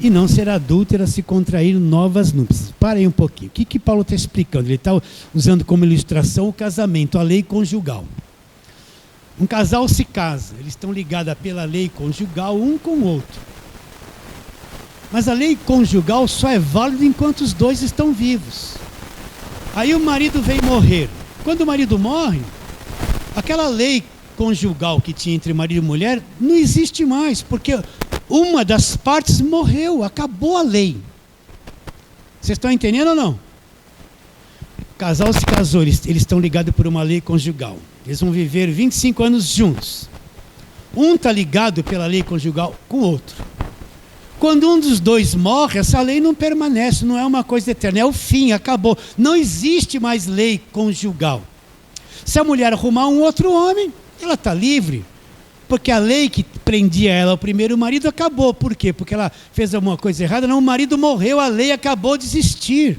e não será adúltera se contrair novas núpcias. Para aí um pouquinho. O que Paulo está explicando? Ele está usando como ilustração o casamento, a lei conjugal. Um casal se casa, eles estão ligados pela lei conjugal um com o outro. Mas a lei conjugal só é válida enquanto os dois estão vivos. Aí o marido vem morrer. Quando o marido morre, aquela lei conjugal que tinha entre marido e mulher não existe mais, porque uma das partes morreu, acabou a lei. Vocês estão entendendo ou não? O casal se casou, eles estão ligados por uma lei conjugal. Eles vão viver 25 anos juntos. Um está ligado pela lei conjugal com o outro. Quando um dos dois morre, essa lei não permanece, não é uma coisa eterna, é o fim, acabou. Não existe mais lei conjugal. Se a mulher arrumar um outro homem, ela está livre. Porque a lei que prendia ela ao primeiro marido acabou. Por quê? Porque ela fez alguma coisa errada? Não, o marido morreu, a lei acabou de existir.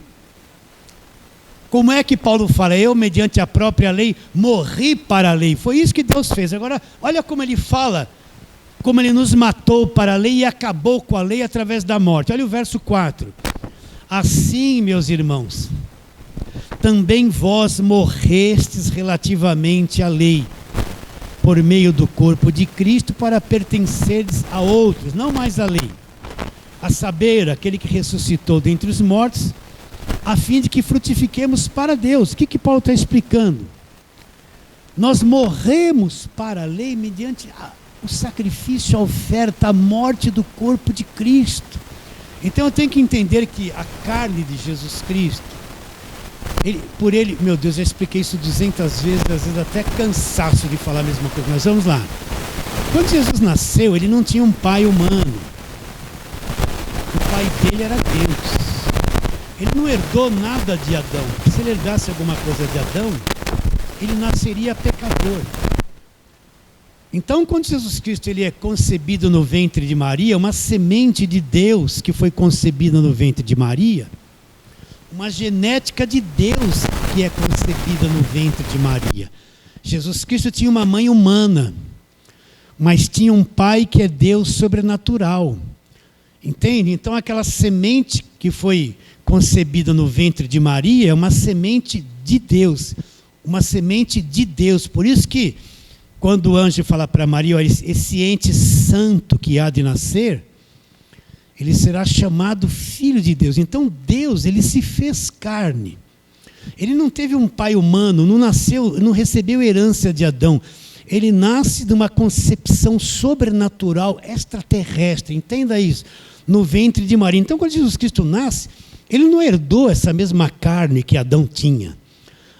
Como é que Paulo fala? Eu, mediante a própria lei, morri para a lei. Foi isso que Deus fez. Agora, olha como ele fala, como ele nos matou para a lei e acabou com a lei através da morte. Olha o verso 4. Assim, meus irmãos, também vós morrestes relativamente à lei, por meio do corpo de Cristo, para pertenceres a outros, não mais à lei, a saber, aquele que ressuscitou dentre os mortos, a fim de que frutifiquemos para Deus. O que Paulo está explicando? Nós morremos para a lei mediante o sacrifício, a oferta, a morte do corpo de Cristo. Então eu tenho que entender que a carne de Jesus Cristo, por ele, meu Deus, eu expliquei isso 200 vezes, às vezes até cansaço de falar a mesma coisa, mas vamos lá. Quando Jesus nasceu, ele não tinha um pai humano. O pai dele era Deus. Ele não herdou nada de Adão. Se ele herdasse alguma coisa de Adão, ele nasceria pecador. Então, quando Jesus Cristo ele é concebido no ventre de Maria, uma semente de Deus que foi concebida no ventre de Maria, uma genética de Deus que é concebida no ventre de Maria. Jesus Cristo tinha uma mãe humana, mas tinha um pai que é Deus sobrenatural. Entende? Então aquela semente que foi concebida no ventre de Maria é uma semente de Deus. Uma semente de Deus. Por isso que quando o anjo fala para Maria, olha, esse ente santo que há de nascer, ele será chamado Filho de Deus. Então Deus, ele se fez carne. Ele não teve um pai humano, não nasceu, não recebeu herança de Adão. Ele nasce de uma concepção sobrenatural, extraterrestre. Entenda isso. No ventre de Maria. Então quando Jesus Cristo nasce, ele não herdou essa mesma carne que Adão tinha.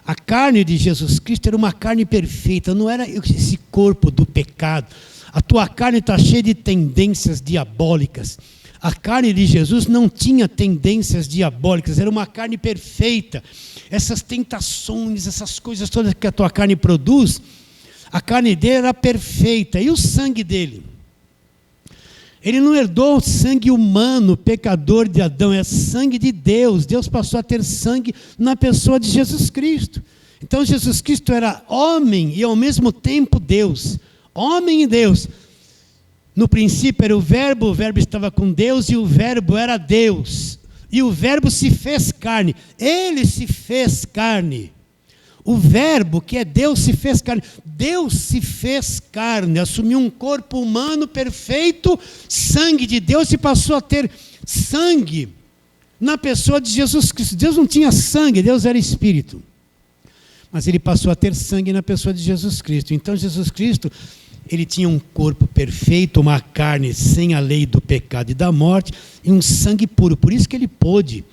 A carne de Jesus Cristo era uma carne perfeita, não era esse corpo do pecado. A tua carne está cheia de tendências diabólicas. A carne de Jesus não tinha tendências diabólicas, era uma carne perfeita. Essas tentações, essas coisas todas que a tua carne produz, a carne dele era perfeita. E o sangue dele? Ele não herdou o sangue humano, pecador de Adão, é sangue de Deus. Deus passou a ter sangue na pessoa de Jesus Cristo. Então Jesus Cristo era homem e ao mesmo tempo Deus. Homem e Deus. No princípio era o verbo estava com Deus e o verbo era Deus. E o verbo se fez carne. Ele se fez carne. O verbo, que é Deus, se fez carne. Deus se fez carne, assumiu um corpo humano perfeito, sangue de Deus, e passou a ter sangue na pessoa de Jesus Cristo. Deus não tinha sangue, Deus era espírito. Mas ele passou a ter sangue na pessoa de Jesus Cristo. Então Jesus Cristo, ele tinha um corpo perfeito, uma carne sem a lei do pecado e da morte, e um sangue puro. Por isso que ele pôde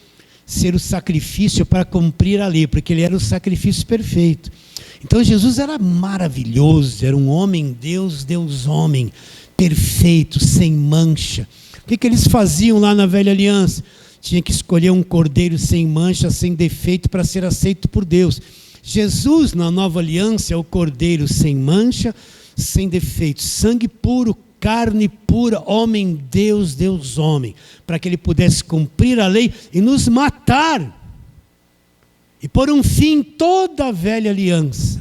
ser o sacrifício para cumprir a lei, porque ele era o sacrifício perfeito. Então Jesus era maravilhoso, era um homem Deus, Deus homem, perfeito, sem mancha. O que eles faziam lá na velha aliança? Tinha que escolher um cordeiro sem mancha, sem defeito, para ser aceito por Deus. Jesus, na nova aliança, é o cordeiro sem mancha, sem defeito, sangue puro, carne pura, homem, Deus, Deus, homem, para que ele pudesse cumprir a lei e nos matar, e pôr um fim em toda a velha aliança.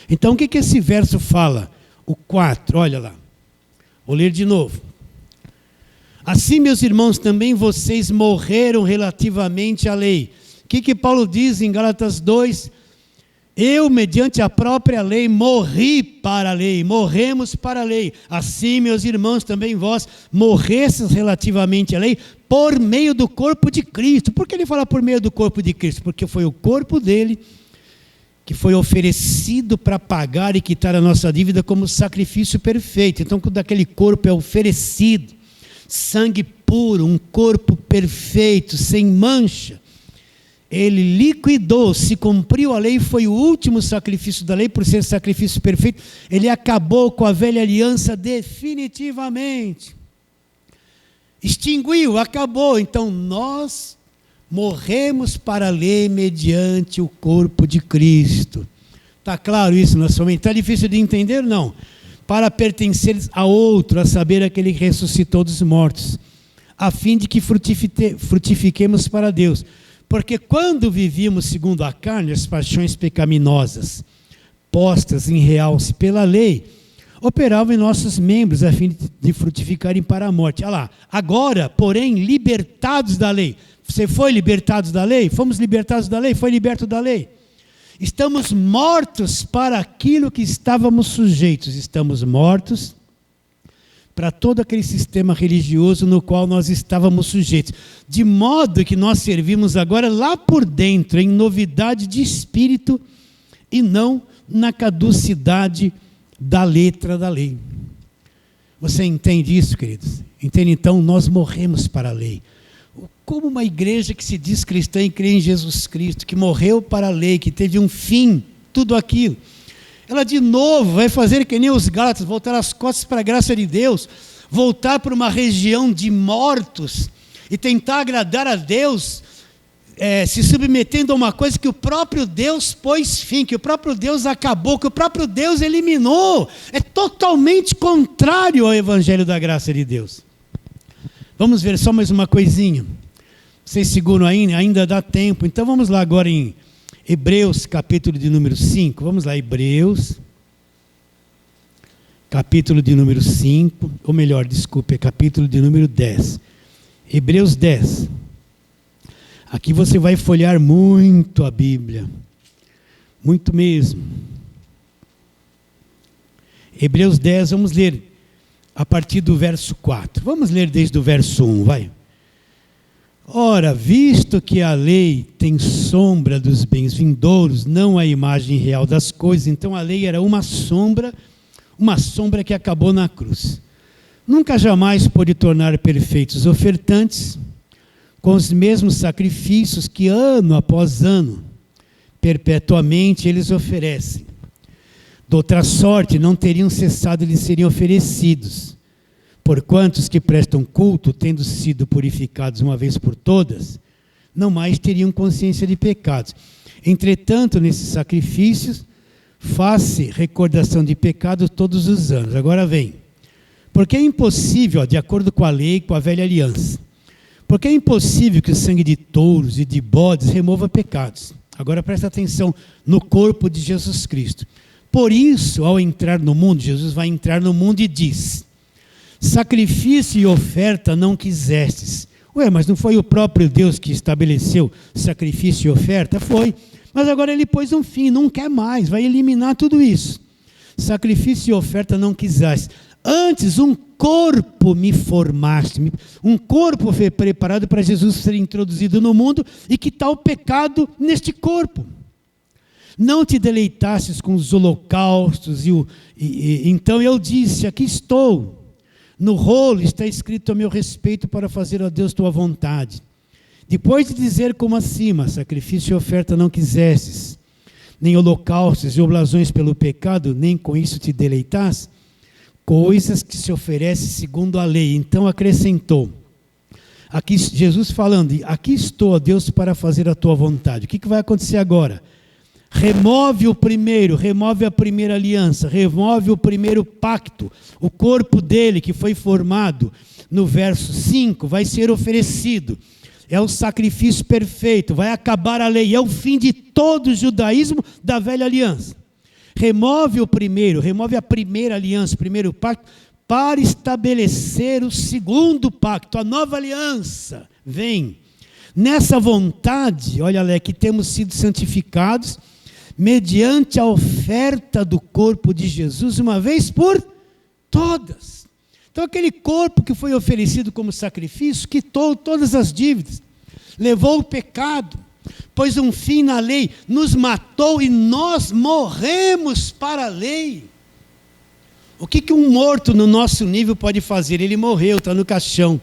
Então o que esse verso fala? O 4, olha lá, vou ler de novo. Assim, meus irmãos, também vocês morreram relativamente à lei. O que Paulo diz em Gálatas 2? Eu, mediante a própria lei, morri para a lei, morremos para a lei. Assim, meus irmãos, também vós morresses relativamente à lei, por meio do corpo de Cristo. Por que ele fala por meio do corpo de Cristo? Porque foi o corpo dele que foi oferecido para pagar e quitar a nossa dívida como sacrifício perfeito. Então, quando aquele corpo é oferecido, sangue puro, um corpo perfeito, sem mancha, ele liquidou, se cumpriu a lei, foi o último sacrifício da lei, por ser sacrifício perfeito, ele acabou com a velha aliança definitivamente. Extinguiu, acabou. Então nós morremos para a lei mediante o corpo de Cristo. Está claro isso na sua mente? Está difícil de entender? Não. Para pertencer a outro, a saber, aquele que ressuscitou dos mortos, a fim de que frutifiquemos para Deus. Porque quando vivíamos segundo a carne, as paixões pecaminosas, postas em realce pela lei, operavam em nossos membros, a fim de frutificarem para a morte. Olha lá, agora, porém, libertados da lei. Você foi libertado da lei? Fomos libertados da lei? Foi liberto da lei? Estamos mortos para aquilo que estávamos sujeitos. Estamos mortos para todo aquele sistema religioso no qual nós estávamos sujeitos. De modo que nós servimos agora lá por dentro, em novidade de espírito, e não na caducidade da letra da lei. Você entende isso, queridos? Entende? Então, nós morremos para a lei. Como uma igreja que se diz cristã e crê em Jesus Cristo, que morreu para a lei, que teve um fim, tudo aquilo, ela de novo vai fazer que nem os Gálatas, voltar as costas para a graça de Deus, voltar para uma região de mortos e tentar agradar a Deus, se submetendo a uma coisa que o próprio Deus pôs fim, que o próprio Deus acabou, que o próprio Deus eliminou. É totalmente contrário ao evangelho da graça de Deus. Vamos ver só mais uma coisinha. Vocês seguram ainda dá tempo. Então vamos lá agora em Hebreus, capítulo de número 5. Vamos lá, Hebreus, capítulo de número 5. Ou melhor, desculpe, é capítulo de número 10. Hebreus 10. Aqui você vai folhear muito a Bíblia. Muito mesmo. Hebreus 10, vamos ler a partir do verso 4. Vamos ler desde o verso 1, vai. Ora, visto que a lei tem sombra dos bens vindouros, não a imagem real das coisas, então a lei era uma sombra que acabou na cruz. Nunca jamais pôde tornar perfeitos ofertantes com os mesmos sacrifícios que ano após ano, perpetuamente eles oferecem. De outra sorte, não teriam cessado de serem oferecidos. Porquanto os que prestam culto, tendo sido purificados uma vez por todas, não mais teriam consciência de pecados. Entretanto, nesses sacrifícios, faz-se recordação de pecados todos os anos. Agora vem. Porque é impossível, de acordo com a lei, com a velha aliança, porque é impossível que o sangue de touros e de bodes remova pecados. Agora presta atenção no corpo de Jesus Cristo. Por isso, ao entrar no mundo, Jesus vai entrar no mundo e diz: sacrifício e oferta não quisestes. Ué, mas não foi o próprio Deus que estabeleceu sacrifício e oferta? Foi. Mas agora ele pôs um fim, não quer mais, vai eliminar tudo isso. Sacrifício e oferta não quisestes. Antes um corpo me formaste. Um corpo foi preparado para Jesus ser introduzido no mundo, e que tal pecado neste corpo? Não te deleitastes com os holocaustos. Então eu disse: aqui estou. No rolo está escrito a meu respeito para fazer a Deus tua vontade. Depois de dizer como acima, sacrifício e oferta não quisestes, nem holocaustos e oblações pelo pecado, nem com isso te deleitaste, coisas que se oferecem segundo a lei. Então acrescentou, aqui Jesus falando: aqui estou, ó Deus, para fazer a tua vontade. O que vai acontecer agora? Remove a primeira aliança, remove o primeiro pacto. O corpo dele, que foi formado no verso 5, vai ser oferecido. É o sacrifício perfeito, vai acabar a lei, é o fim de todo o judaísmo da velha aliança. Remove a primeira aliança, o primeiro pacto, para estabelecer o segundo pacto, a nova aliança. Vem. Nessa vontade, olha lá, que temos sido santificados, mediante a oferta do corpo de Jesus, uma vez por todas. Então aquele corpo que foi oferecido como sacrifício, quitou todas as dívidas, levou o pecado, pôs um fim na lei, nos matou e nós morremos para a lei. O que um morto no nosso nível pode fazer? Ele morreu, está no caixão,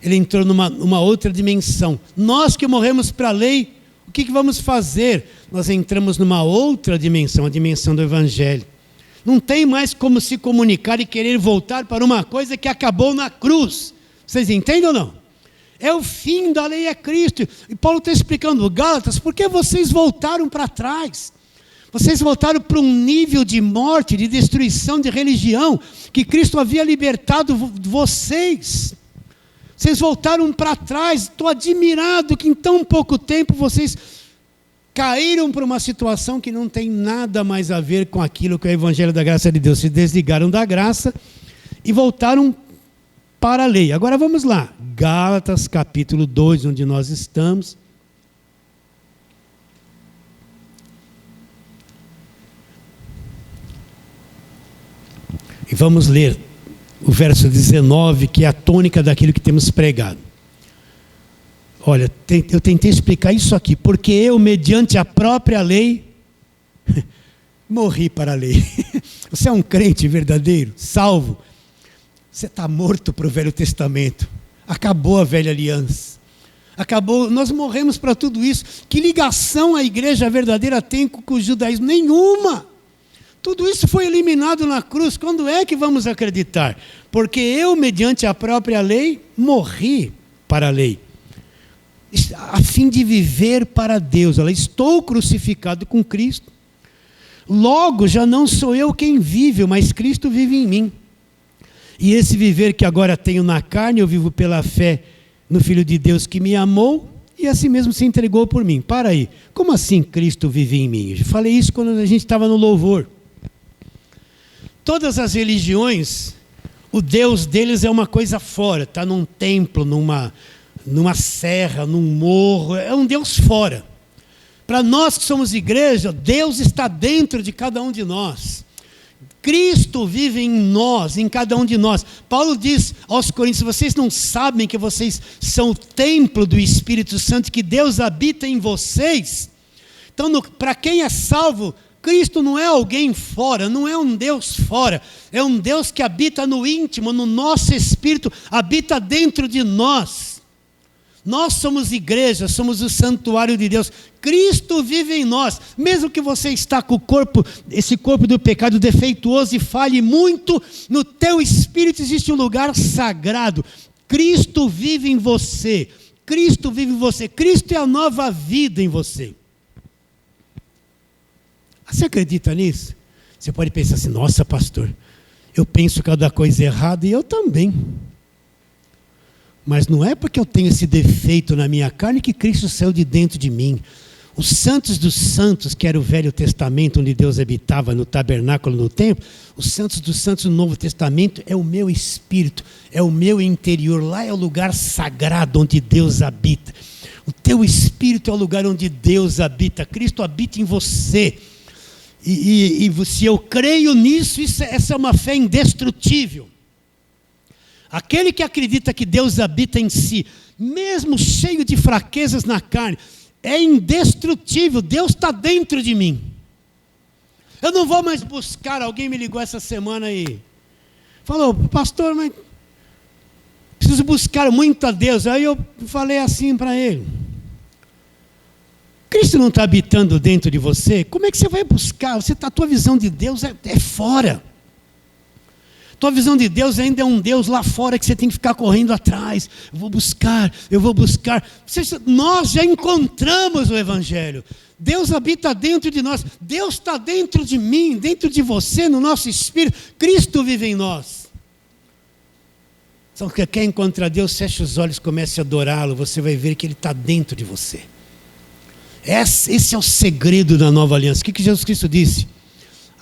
ele entrou numa outra dimensão. Nós que morremos para a lei, o que vamos fazer? Nós entramos numa outra dimensão, a dimensão do Evangelho. Não tem mais como se comunicar e querer voltar para uma coisa que acabou na cruz. Vocês entendem ou não? É o fim da lei, é Cristo. E Paulo está explicando, Gálatas, por que vocês voltaram para trás? Vocês voltaram para um nível de morte, de destruição, de religião, que Cristo havia libertado vocês. Vocês voltaram para trás. Estou admirado que em tão pouco tempo vocês caíram para uma situação que não tem nada mais a ver com aquilo que é o Evangelho da graça de Deus. Se desligaram da graça e voltaram para a lei. Agora vamos lá. Gálatas capítulo 2, onde nós estamos. E vamos ler o verso 19, que é a tônica daquilo que temos pregado. Olha, eu tentei explicar isso aqui, porque eu, mediante a própria lei, morri para a lei. Você é um crente verdadeiro, salvo. Você está morto para o Velho Testamento. Acabou a velha aliança. Acabou, nós morremos para tudo isso. Que ligação a igreja verdadeira tem com o judaísmo? Nenhuma. Tudo isso foi eliminado na cruz. Quando é que vamos acreditar? Porque eu, mediante a própria lei, morri para a lei, a fim de viver para Deus. Estou crucificado com Cristo. Logo, já não sou eu quem vive, mas Cristo vive em mim. E esse viver que agora tenho na carne, eu vivo pela fé no Filho de Deus que me amou e assim mesmo se entregou por mim. Para aí, como assim Cristo vive em mim? Eu falei isso quando a gente estava no louvor. Todas as religiões, o Deus deles é uma coisa fora, está num templo, numa serra, num morro, é um Deus fora. Para nós que somos igreja, Deus está dentro de cada um de nós. Cristo vive em nós, em cada um de nós. Paulo diz aos Coríntios: vocês não sabem que vocês são o templo do Espírito Santo, que Deus habita em vocês? Então, para quem é salvo, Cristo não é alguém fora, não é um Deus fora, é um Deus que habita no íntimo, no nosso espírito, habita dentro de nós. Nós somos igreja, somos o santuário de Deus. Cristo vive em nós. Mesmo que você está com o corpo, esse corpo do pecado defeituoso e falhe muito, no teu espírito existe um lugar sagrado. Cristo vive em você. Cristo vive em você. Cristo é a nova vida em você. Você acredita nisso? Você pode pensar assim: nossa, pastor, eu penso cada coisa errada, e eu também. Mas não é porque eu tenho esse defeito na minha carne que Cristo saiu de dentro de mim. Os santos dos santos, que era o Velho Testamento, onde Deus habitava no tabernáculo, no templo, os santos dos santos no Novo Testamento é o meu espírito, é o meu interior. Lá é o lugar sagrado onde Deus habita. O teu espírito é o lugar onde Deus habita. Cristo habita em você. E se eu creio nisso, essa é uma fé indestrutível. Aquele que acredita que Deus habita em si, mesmo cheio de fraquezas na carne, é indestrutível. Deus está dentro de mim. Eu não vou mais buscar. Alguém me ligou essa semana e falou: pastor, mas preciso buscar muito a Deus. Aí eu falei assim para ele: Cristo não está habitando dentro de você? Como é que você vai buscar? A tua visão de Deus é fora. Tua visão de Deus ainda é um Deus lá fora que você tem que ficar correndo atrás. Eu vou buscar. Nós já encontramos o Evangelho. Deus habita dentro de nós. Deus está dentro de mim, dentro de você, no nosso espírito. Cristo vive em nós. Então, se quer encontrar Deus, feche os olhos, comece a adorá-lo. Você vai ver que Ele está dentro de você. Esse é o segredo da nova aliança. O que Jesus Cristo disse?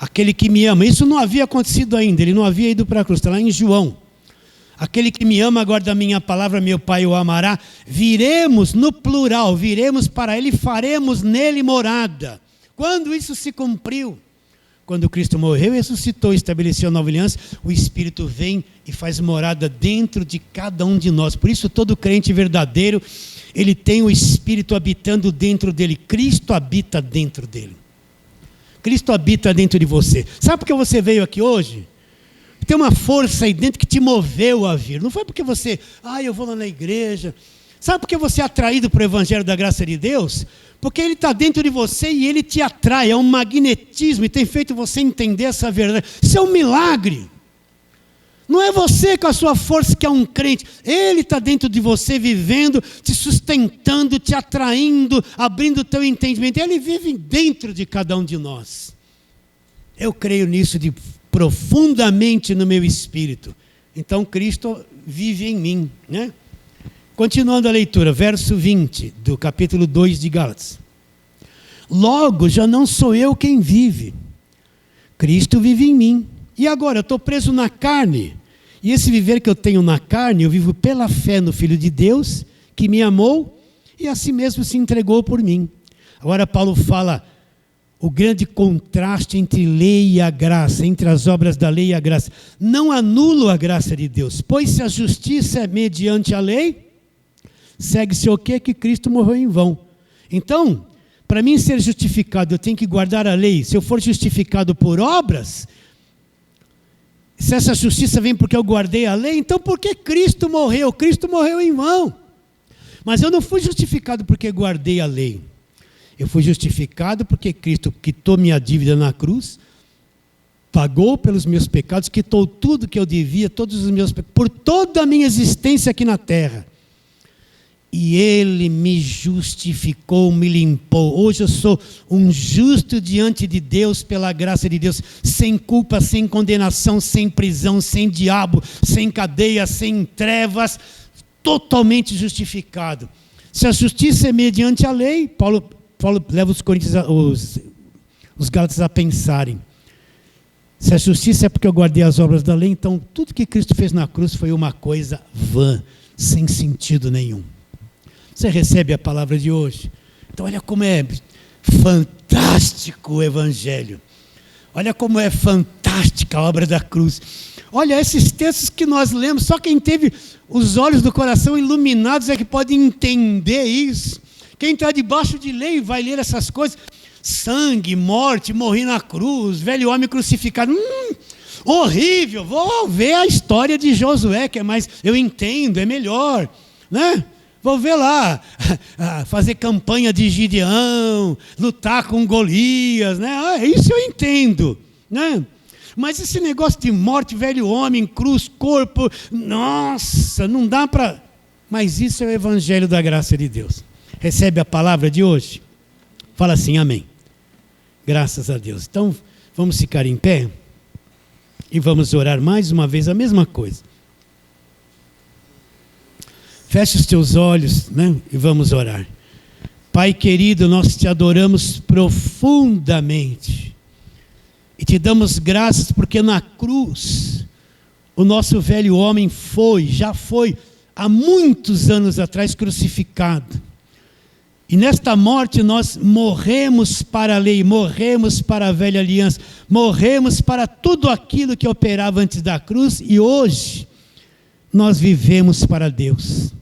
Aquele que me ama. Isso não havia acontecido ainda. Ele não havia ido para a cruz. Está lá em João. Aquele que me ama, guarda a minha palavra, meu Pai o amará. Viremos, no plural, viremos para Ele e faremos nele morada. Quando isso se cumpriu? Quando Cristo morreu e ressuscitou, estabeleceu a nova aliança, o Espírito vem e faz morada dentro de cada um de nós. Por isso, todo crente verdadeiro, ele tem o Espírito habitando dentro dele. Cristo habita dentro dele. Cristo habita dentro de você. Sabe por que você veio aqui hoje? Tem uma força aí dentro que te moveu a vir. Não foi porque você, eu vou lá na igreja. Sabe por que você é atraído para o Evangelho da graça de Deus? Porque Ele está dentro de você e Ele te atrai. É um magnetismo e tem feito você entender essa verdade. Isso é um milagre. Não é você com a sua força que é um crente. Ele está dentro de você, vivendo, te sustentando, te atraindo, abrindo o teu entendimento. Ele vive dentro de cada um de nós. Eu creio nisso profundamente no meu espírito. Então Cristo vive em mim, né? Continuando a leitura, verso 20 do capítulo 2 de Gálatas. Logo, já não sou eu quem vive. Cristo vive em mim. E agora, eu estou preso na carne. E esse viver que eu tenho na carne, eu vivo pela fé no Filho de Deus, que me amou e assim mesmo se entregou por mim. Agora Paulo fala o grande contraste entre lei e a graça, entre as obras da lei e a graça. Não anulo a graça de Deus, pois se a justiça é mediante a lei, segue-se o quê? Que Cristo morreu em vão. Então, para mim ser justificado, eu tenho que guardar a lei. Se eu for justificado por obras, se essa justiça vem porque eu guardei a lei, então por que Cristo morreu? Cristo morreu em vão. Mas eu não fui justificado porque guardei a lei. Eu fui justificado porque Cristo quitou minha dívida na cruz, pagou pelos meus pecados, quitou tudo que eu devia, todos os meus pecados, por toda a minha existência aqui na terra. E Ele me justificou, me limpou. Hoje eu sou um justo diante de Deus, pela graça de Deus, sem culpa, sem condenação, sem prisão, sem diabo, sem cadeia, sem trevas, totalmente justificado. Se a justiça é mediante a lei, Paulo leva os Gálatas a pensarem. Se a justiça é porque eu guardei as obras da lei, então tudo que Cristo fez na cruz foi uma coisa vã, sem sentido nenhum. Você recebe a palavra de hoje? Então olha como é fantástico o Evangelho. Olha como é fantástica a obra da cruz. Olha, esses textos que nós lemos, só quem teve os olhos do coração iluminados é que pode entender isso. Quem está debaixo de lei vai ler essas coisas. Sangue, morte, morri na cruz, velho homem crucificado. Horrível, vou ver a história de Josué, que é mais, eu entendo, é melhor, né? Vou ver lá, fazer campanha de Gideão, lutar com Golias, né? Isso eu entendo, né? Mas esse negócio de morte, velho homem, cruz, corpo, nossa, não dá para... Mas isso é o Evangelho da graça de Deus. Recebe a palavra de hoje? Fala assim, amém. Graças a Deus. Então, vamos ficar em pé e vamos orar mais uma vez a mesma coisa. Feche os teus olhos, né? E vamos orar. Pai querido, nós te adoramos profundamente e te damos graças porque na cruz o nosso velho homem já foi há muitos anos atrás crucificado. E nesta morte nós morremos para a lei, morremos para a velha aliança, morremos para tudo aquilo que operava antes da cruz e hoje nós vivemos para Deus.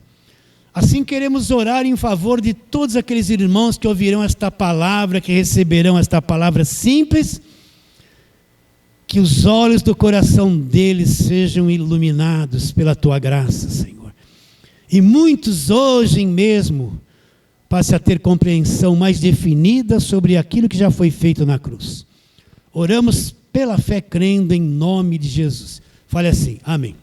Assim queremos orar em favor de todos aqueles irmãos que ouvirão esta palavra, que receberão esta palavra simples, que os olhos do coração deles sejam iluminados pela tua graça, Senhor. E muitos hoje mesmo passe a ter compreensão mais definida sobre aquilo que já foi feito na cruz. Oramos pela fé, crendo em nome de Jesus. Fale assim, amém.